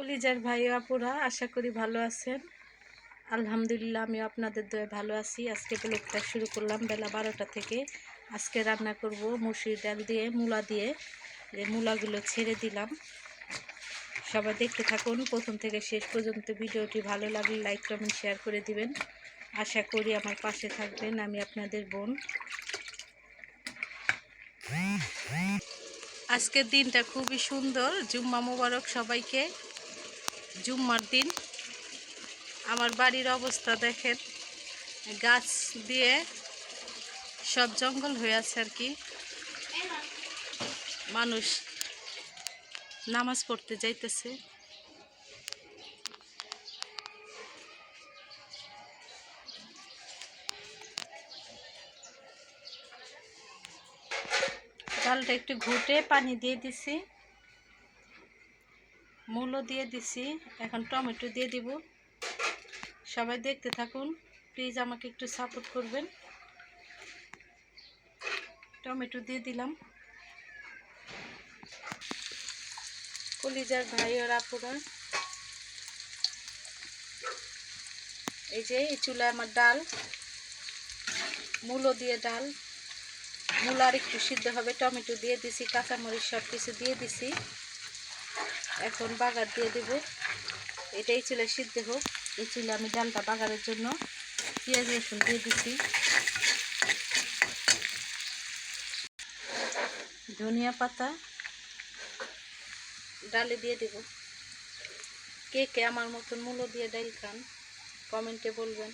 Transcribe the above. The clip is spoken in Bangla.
কলিজার ভাই আপুরা, আশা করি ভালো আছেন। আলহামদুলিল্লাহ, আমি আপনাদের দয়ে ভালো আছি। আজকে ব্লগটা শুরু করলাম বেলা 12টা থেকে। আজকে রান্না করব মসুর ডাল দিয়ে মূলা দিয়ে। মূলাগুলো ছেড়ে দিলাম, সবাই দেখতে থাকুন প্রথম থেকে শেষ পর্যন্ত। ভিডিওটি ভালো লাগলে লাইক কমেন্ট শেয়ার করে দিবেন। আশা করি আমার পাশে থাকবেন। আমি আপনাদের বোন। আজকের দিনটা খুবই সুন্দর। জুম্মা মোবারক সবাইকে। জুম্মার দিন আমার বাড়ির অবস্থা দেখেন, গাছ দিয়ে সব জঙ্গল হয়ে আছে আর কি। মানুষ নামাজ পড়তে যাইতেছে। ডালটা একটু ঘুটে পানি দিয়ে দিছি, মূলো দিয়ে দিছি, এখন টমেটো দিয়ে দিব। সবাই দেখতে থাকুন, প্লিজ আমাকে একটু সাপোর্ট করবেন। টমেটো দিয়ে দিলাম। কলিজার ভাই আর আপুরা, এই যে এই চুলায় আমার ডাল, মূলো দিয়ে ডাল। মূলো আর একটু সিদ্ধ হবে। টমেটো দিয়ে দিছি, কাঁচামরিচ সব কিছু দিয়ে দিছি। এখন বাগার দিয়ে দেব। এটাই চুলায় সিদ্ধ হোক। এই চুলে আমি ডালটা বাগারের জন্য পেঁয়াজ রসুন দিয়ে দিছি, ধনিয়া পাতা ডালে দিয়ে দেব। কে কে আমার মতন মূলো দিয়ে ডাল খান কমেন্টে বলবেন।